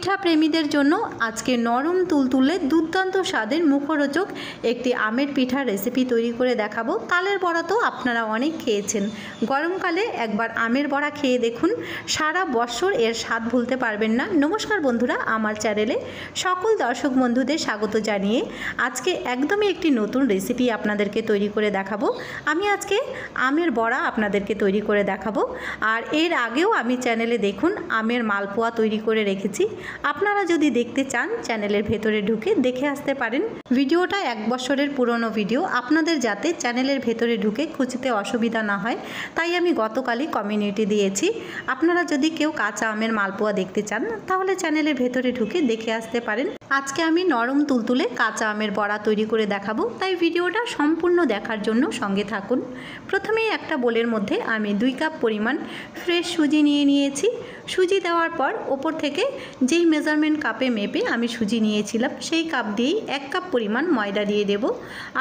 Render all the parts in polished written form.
পিঠা প্রেমীদের জন্য আজকে নরম তুলতুলে দুর্দান্ত স্বাদের মুখরোচক একটি আমের পিঠার রেসিপি তৈরি করে দেখাবো। তালের বড়া তো আপনারা অনেক খেয়েছেন, গরমকালে একবার আমের বড়া খেয়ে দেখুন, সারা বছর এর স্বাদ ভুলতে পারবেন না। নমস্কার বন্ধুরা, আমার চ্যানেলে সকল দর্শক বন্ধুদের স্বাগত জানিয়ে আজকে একদমই একটি নতুন রেসিপি আপনাদেরকে তৈরি করে দেখাবো। আমি আজকে আমের বড়া আপনাদেরকে তৈরি করে দেখাবো। আর এর আগেও আমি চ্যানেলে দেখুন আমের মালপোয়া তৈরি করে রেখেছি, আপনারা যদি দেখতে চান চ্যানেলের ভেতরে ঢুকে দেখে আসতে পারেন। ভিডিওটা 1 বছরের পুরনো ভিডিও, আপনাদের যাতে চ্যানেলের ভেতরে ঢুকে খুঁজতে অসুবিধা না হয় তাই আমি গতকালই কমিউনিটি দিয়েছি। আপনারা যদি কেউ কাঁচা আমের মালপোয়া দেখতে চান তাহলে চ্যানেলের ভেতরে ঢুকে দেখে আসতে পারেন। আজকে আমি নরম তুলতুলে কাঁচা আমের বড়া তৈরি করে দেখাবো, তাই ভিডিওটা সম্পূর্ণ দেখার জন্য সঙ্গে থাকুন। প্রথমেই একটা বোলের মধ্যে আমি 2 কাপ পরিমাণ ফ্রেশ সুজি নিয়ে নিয়েছি। সুজি দেওয়ার পর ওপর থেকে যেই মেজারমেন্ট কাপে মেপে আমি সুজি নিয়েছিলাম সেই কাপ দিয়েই 1 কাপ পরিমাণ ময়দা দিয়ে দেব।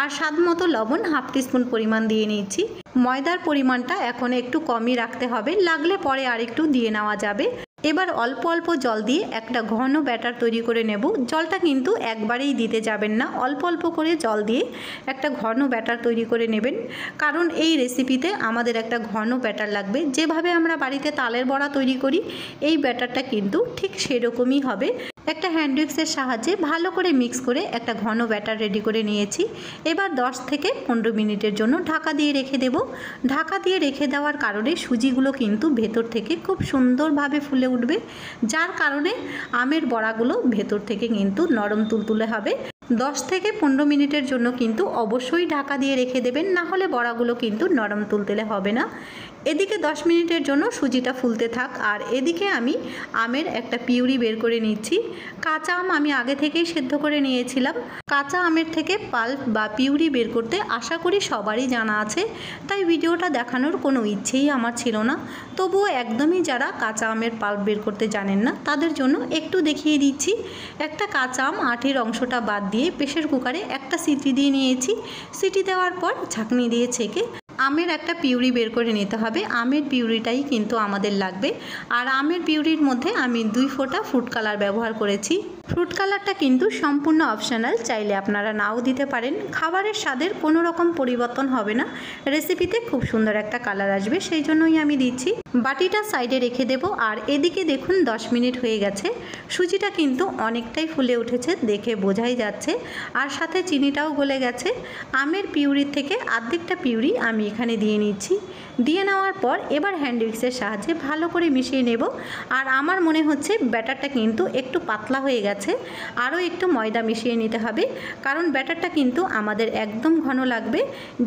আর স্বাদ মতো লবণ 1/2 টিস্পুন পরিমাণ দিয়ে নিয়েছি। ময়দার পরিমাণটা এখন একটু কমই রাখতে হবে, লাগলে পরে আরেকটু দিয়ে নেওয়া যাবে। এবার অল্প অল্প জল দিয়ে একটা ঘন ব্যাটার তৈরি করে নেব। জলটা কিন্তু একবারেই দিতে যাবেন না, অল্প অল্প করে জল দিয়ে একটা ঘন ব্যাটার তৈরি করে নেবেন, কারণ এই রেসিপিতে আমাদের একটা ঘন ব্যাটার লাগবে। যেভাবে আমরা বাড়িতে তালের বড়া তৈরি করি এই ব্যাটারটা কিন্তু ঠিক সেরকমই হবে। একটা হ্যান্ড উইক্সের সাহায্যে ভালো করে মিক্স করে একটা ঘন ব্যাটার রেডি করে নিয়েছি। এবার 10 থেকে 15 মিনিটের জন্য ঢাকা দিয়ে রেখে দেব। ঢাকা দিয়ে রেখে দেওয়ার কারণে সুজিগুলো কিন্তু ভেতর থেকে খুব সুন্দরভাবে ফুলে উঠবে, যার কারণে আমের বড়াগুলো ভেতর থেকে কিন্তু নরম তুলতুলে হবে। 10 থেকে 15 মিনিটের জন্য কিন্তু অবশ্যই ঢাকা দিয়ে রেখে দেবেন, না হলে বড়াগুলো কিন্তু নরম তুলতুলে হবে না। এদিকে 10 মিনিটের জন্য সুজিটা ফুলতে থাক, আর এদিকে আমি আমের একটা পিউরি বের করে নিচ্ছি। কাঁচা আম আমি আগে থেকেই সেদ্ধ করে নিয়েছিলাম। কাঁচা আমের থেকে পাল্প বা পিউরি বের করতে আশা করি সবারই জানা আছে, তাই ভিডিওটা দেখানোর কোনো ইচ্ছেই আমার ছিল না। তবুও একদমই যারা কাঁচা আমের পাল্প বের করতে জানেন না তাদের জন্য একটু দেখিয়ে দিচ্ছি। একটা কাঁচা আম আটির অংশটা বাদ দিয়ে প্রেসার কুকারে একটা সিটি দিয়ে নিয়েছি। সিটি দেওয়ার পর ঝাঁকনি দিয়ে ছেঁকে আমের একটা পিউরি বের করে নিতে হবে। আমের পিউরিটাই কিন্তু আমাদের লাগবে। আর আমের পিউরির মধ্যে আমি 2 ফোঁটা ফ্রুট কালার ব্যবহার করেছি। ফ্রুট কালারটা কিন্তু সম্পূর্ণ অপশনাল, চাইলে আপনারা নাও দিতে পারেন। খাবারের স্বাদের কোনো রকম পরিবর্তন হবে না, রেসিপিতে খুব সুন্দর একটা কালার আসবে, সেই জন্যই আমি দিচ্ছি। বাটিটা সাইডে রেখে দেব। আর এদিকে দেখুন 10 মিনিট হয়ে গেছে, সুজিটা কিন্তু অনেকটাই ফুলে উঠেছে, দেখে বোঝাই যাচ্ছে। আর সাথে চিনিটাও গলে গেছে। আমের পিউরির থেকে অর্ধেকটা পিউরি আমি এখানে দিয়ে নিচ্ছি। দিয়ে নেওয়ার পর এবার হ্যান্ড উইক্সের সাহায্যে ভালো করে মিশিয়ে নেব। আর আমার মনে হচ্ছে ব্যাটারটা কিন্তু একটু পাতলা হয়ে গেছে, আরও একটু ময়দা মিশিয়ে নিতে হবে, কারণ ব্যাটারটা কিন্তু আমাদের একদম ঘন লাগবে।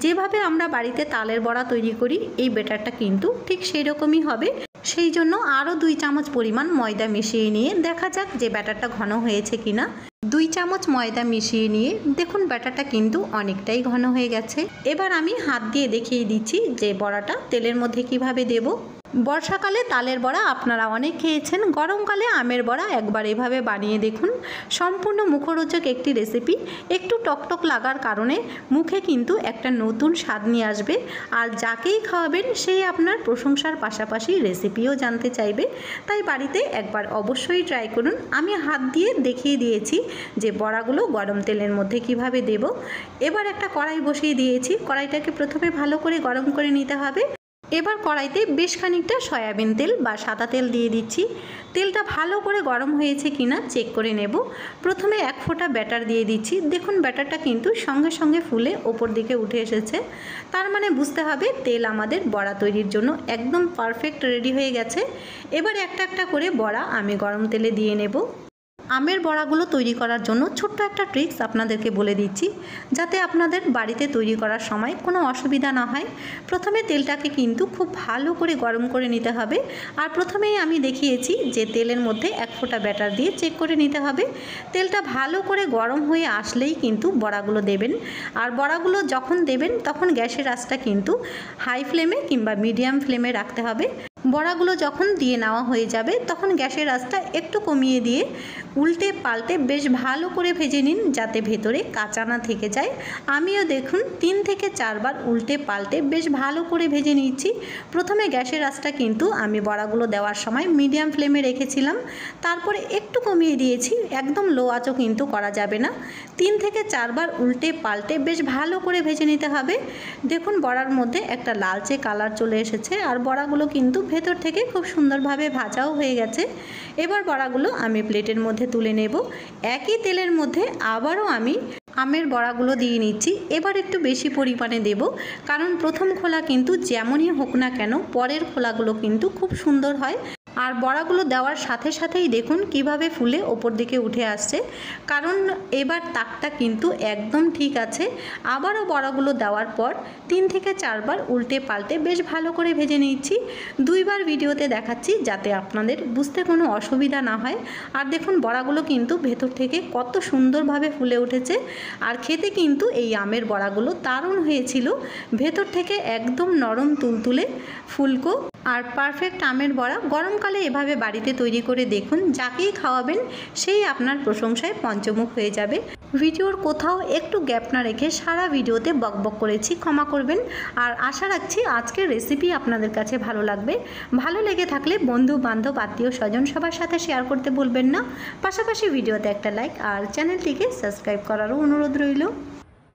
যেভাবে আমরা বাড়িতে তালের বড়া তৈরি করি এই ব্যাটারটা কিন্তু ঠিক সেই রকমই হবে। সেই জন্য আরও 2 চামচ পরিমাণ ময়দা মিশিয়ে নিয়ে দেখা যাক যে ব্যাটারটা ঘন হয়েছে কিনা। 2 চামচ ময়দা মিশিয়ে নিয়ে দেখুন ব্যাটারটা কিন্তু অনেকটাই ঘন হয়ে গেছে। এবার আমি হাত দিয়ে দেখিয়ে দিচ্ছি যে বড়াটা তেলের মধ্যে কিভাবে দেব। বর্ষাকালে তালের বড়া আপনারা অনেক খেয়েছেন, গরমকালে আমের বড়া একবার এভাবে বানিয়ে দেখুন। সম্পূর্ণ মুখরোচক একটি রেসিপি, একটু টকটক লাগার কারণে মুখে কিন্তু একটা নতুন স্বাদ নিয়ে আসবে। আর যাকেই খাওয়াবেন সেই আপনার প্রশংসার পাশাপাশি রেসিপিও জানতে চাইবে, তাই বাড়িতে একবার অবশ্যই ট্রাই করুন। আমি হাত দিয়ে দেখিয়ে দিয়েছি যে বড়াগুলো গরম তেলের মধ্যে কিভাবে দেব। এবার একটা কড়াই বসিয়ে দিয়েছি, কড়াইটাকে প্রথমে ভালো করে গরম করে নিতে হবে। এবার কড়াইতে বেশ খানিকটা সয়াবিন তেল বা সাদা তেল দিয়ে দিচ্ছি। তেলটা ভালো করে গরম হয়েছে কিনা চেক করে নেব। প্রথমে 1 ফোঁটা ব্যাটার দিয়ে দিচ্ছি। দেখুন ব্যাটারটা কিন্তু সঙ্গে সঙ্গে ফুলে ওপর দিকে উঠে এসেছে, তার মানে বুঝতে হবে তেল আমাদের বড়া তৈরির জন্য একদম পারফেক্ট রেডি হয়ে গেছে। এবার একটা একটা করে বড়া আমি গরম তেলে দিয়ে নেব। আমের বড়াগুলো তৈরি করার জন্য ছোট্ট একটা ট্রিক্স আপনাদেরকে বলে দিচ্ছি, যাতে আপনাদের বাড়িতে তৈরি করার সময় কোনো অসুবিধা না হয়। প্রথমে তেলটাকে কিন্তু খুব ভালো করে গরম করে নিতে হবে। আর প্রথমেই আমি দেখিয়েছি যে তেলের মধ্যে 1 ফোঁটা ব্যাটার দিয়ে চেক করে নিতে হবে। তেলটা ভালো করে গরম হয়ে আসলেই কিন্তু বড়াগুলো দেবেন। আর বড়াগুলো যখন দেবেন তখন গ্যাসের আঁচটা কিন্তু হাই ফ্লেমে কিংবা মিডিয়াম ফ্লেমে রাখতে হবে। বড়াগুলো যখন দিয়ে নেওয়া হয়ে যাবে তখন গ্যাসের আঁচটা একটু কমিয়ে দিয়ে উল্টে পাল্টে বেশ ভালো করে ভেজে নিন, যাতে ভেতরে কাঁচা না থেকে যায়। আমিও দেখুন 3 থেকে 4 বার উল্টে পাল্টে বেশ ভালো করে ভেজে নিচ্ছি। প্রথমে গ্যাসের আঁচটা কিন্তু আমি বড়াগুলো দেওয়ার সময় মিডিয়াম ফ্লেমে রেখেছিলাম, তারপরে একটু কমিয়ে দিয়েছি। একদম লো আঁচও কিন্তু করা যাবে না। 3 থেকে 4 বার উল্টে পাল্টে বেশ ভালো করে ভেজে নিতে হবে। দেখুন বড়ার মধ্যে একটা লালচে কালার চলে এসেছে, আর বড়াগুলো কিন্তু ভেতর থেকে খুব সুন্দরভাবে ভাজাও হয়ে গেছে। এবার বড়াগুলো আমি প্লেটের মধ্যে তুলে নেব। একই তেলের মধ্যে আবারও আমি আমের বড়াগুলো দিয়ে নিচ্ছি। এবার একটু বেশি পরিমাণে দেব, কারণ প্রথম খোলা কিন্তু যেমনই হোক না কেন পরের খোলাগুলো কিন্তু খুব সুন্দর হয়। আর বড়াগুলো দেওয়ার সাথে সাথেই দেখুন কিভাবে ফুলে ওপর দিকে উঠে আসছে, কারণ এবার তাকটা কিন্তু একদম ঠিক আছে। আবারও বড়াগুলো দেওয়ার পর 3 থেকে 4 বার উল্টে পাল্টে বেশ ভালো করে ভেজে নিচ্ছি। 2 বার ভিডিওতে দেখাচ্ছি যাতে আপনাদের বুঝতে কোনো অসুবিধা না হয়। আর দেখুন বড়াগুলো কিন্তু ভেতর থেকে কত সুন্দরভাবে ফুলে উঠেছে, আর খেতে কিন্তু এই আমের বড়াগুলো দারুণ হয়েছিল। ভেতর থেকে একদম নরম তুলতুলে ফুলকো আর পারফেক্ট আমের বড়া গরমকালে এভাবে বাড়িতে তৈরি করে দেখুন, যাকেই খাওয়াবেন সেই আপনার প্রশংসায় পঞ্চমুখ হয়ে যাবে। ভিডিওর কোথাও একটু গ্যাপ না রেখে সারা ভিডিওতে বকবক করেছি, ক্ষমা করবেন। আর আশা রাখছি আজকের রেসিপি আপনাদের কাছে ভালো লাগবে। ভালো লেগে থাকলে বন্ধু বান্ধব আত্মীয় স্বজন সবার সাথে শেয়ার করতে ভুলবেন না। পাশাপাশি ভিডিওতে একটা লাইক আর চ্যানেলটিকে সাবস্ক্রাইব করারও অনুরোধ রইল।